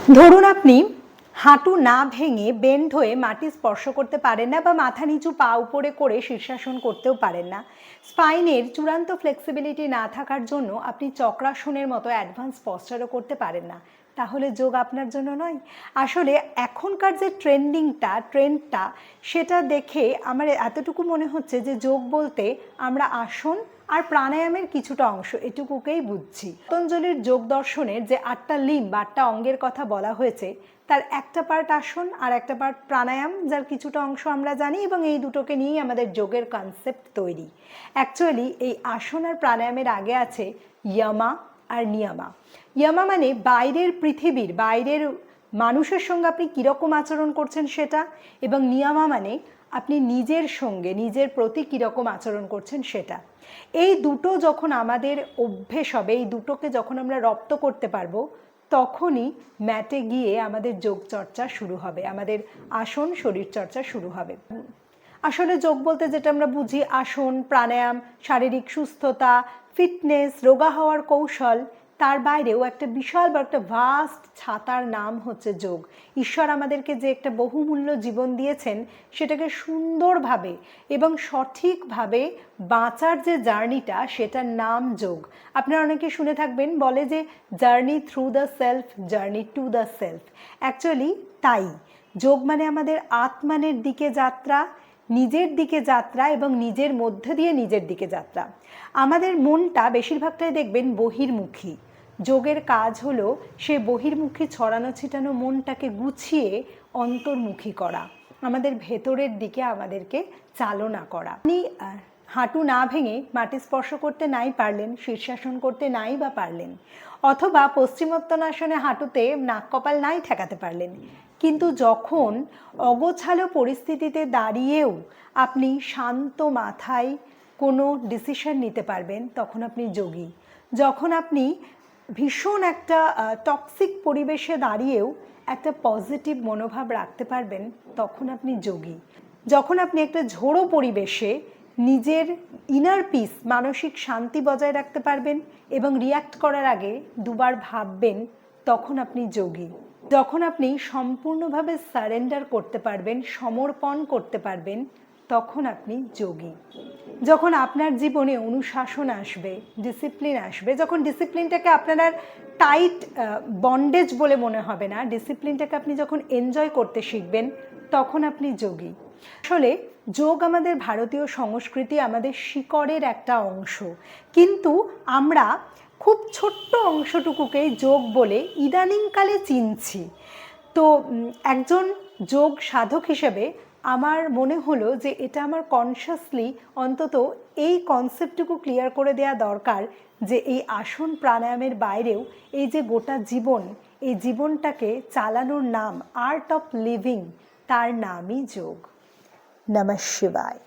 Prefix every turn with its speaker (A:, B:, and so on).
A: ধরুন আপনি হাঁটু না ভেঙে বেন্ড হয়ে মাটি স্পর্শ করতে পারেন না বা মাথা নিচু পা উপরে করে শীর্ষাসন করতেও পারেন না। স্পাইনের চূড়ান্ত ফ্লেক্সিবিলিটি না থাকার জন্য আপনি চক্রাসনের মতো অ্যাডভান্স পশ্চারও করতে পারেন না। তাহলে যোগ আপনার জন্য নয়। আসলে এখনকার যে ট্রেন্ডটা সেটা দেখে আমার এতটুকু মনে হচ্ছে যে যোগ বলতে আমরা আসন আর প্রাণায়ামের কিছুটা অংশ এটুকুকেই বুঝছি। পতঞ্জলির যোগ দর্শনের যে 8টা লিম্ব বা 8টা অঙ্গের কথা বলা হয়েছে তার একটা পার্ট আসন আর একটা পার্ট প্রাণায়াম, যার কিছুটা অংশ আমরা জানি, এবং এই দুটোকে নিয়েই আমাদের যোগের কনসেপ্ট তৈরি। অ্যাকচুয়ালি এই আসন আর প্রাণায়ামের আগে আছে ইয়ামা আর নিয়ামা। ইয়ামা মানে বাইরের পৃথিবীর, বাইরের মানুষের সঙ্গে আপনি কীরকম আচরণ করছেন সেটা, এবং নিয়ামা মানে আপনি নিজের সঙ্গে নিজের প্রতি কীরকম আচরণ করছেন সেটা। এই দুটো যখন আমাদের অভ্যেস হবে, এই দুটোকে যখন আমরা রপ্ত করতে পারবো, তখনই ম্যাটে গিয়ে আমাদের যোগচর্চা শুরু হবে, আমাদের আসন শরীরচর্চা শুরু হবে। আসলে যোগ বলতে যেটা আমরা বুঝি আসন, প্রাণায়াম, শারীরিক সুস্থতা, ফিটনেস, রোগা হওয়ার কৌশল, তার বাইরেও একটা বিশাল বা একটা ভাস্ট ছাতার নাম হচ্ছে যোগ। ঈশ্বর আমাদেরকে যে একটা বহুমূল্য জীবন দিয়েছেন সেটাকে সুন্দরভাবে এবং সঠিকভাবে বাঁচার যে জার্নিটা, সেটার নাম যোগ। আপনারা অনেকে শুনে থাকবেন, বলে যে journey through the self, journey to the self. Actually তাই যোগ মানে আমাদের আত্মানের দিকে যাত্রা, নিজের দিকে যাত্রা এবং নিজের মধ্যে দিয়ে নিজের দিকে যাত্রা। আমাদের মনটা বেশিরভাগটাই দেখবেন বহির্মুখী। যোগের কাজ হলো সে বহির্মুখী ছড়ানো ছিটানো মনটাকে গুছিয়ে অন্তর্মুখী করা, আমাদের ভেতরের দিকে আমাদেরকে চালনা করা। আপনি হাঁটু না ভেঙে মাটি স্পর্শ করতে নাই পারলেন, শীর্ষাসন করতে নাই বা পারলেন, অথবা পশ্চিমোত্তানাসনে হাঁটুতে নাক কপাল নাই ঠেকাতে পারলেন, কিন্তু যখন অগোছালো পরিস্থিতিতে দাঁড়িয়েও আপনি শান্ত মাথায় কোনো ডিসিশন নিতে পারবেন, তখন আপনি যোগী। যখন আপনি ভীষণ একটা টক্সিক পরিবেশে দাঁড়িয়েও একটা পজিটিভ মনোভাব রাখতে পারবেন, তখন আপনি যোগী। যখন আপনি একটা ঝোড়ো পরিবেশে নিজের ইনার পিস, মানসিক শান্তি বজায় রাখতে পারবেন এবং রিয়্যাক্ট করার আগে দুবার ভাববেন, তখন আপনি যোগী। যখন আপনি সম্পূর্ণভাবে সারেন্ডার করতে পারবেন, সমর্পণ করতে পারবেন, তখন আপনি যোগী। যখন আপনার জীবনে অনুশাসন আসবে, ডিসিপ্লিন আসবে, যখন ডিসিপ্লিনটাকে আপনার টাইট বন্ডেজ বলে মনে হবে না, ডিসিপ্লিনটাকে আপনি যখন এনজয় করতে শিখবেন, তখন আপনি যোগী। আসলে যোগ আমাদের ভারতীয় সংস্কৃতি, আমাদের শিকড়ের একটা অংশ, কিন্তু আমরা খুব ছোট্ট অংশটুকুকেই যোগ বলে ইদানিংকালে চিনছি। তো একজন যোগ সাধক হিসেবে আমার মনে হলো যে এটা আমার কনসিয়াসলি অন্তত এই কনসেপ্টটুকু ক্লিয়ার করে দেওয়া দরকার যে এই আসন প্রাণায়ামের বাইরেও এই যে গোটা জীবন, এই জীবনটাকে চালানোর নাম, আর্ট অফ লিভিং, তার নামই যোগ। নমঃ শিবায়।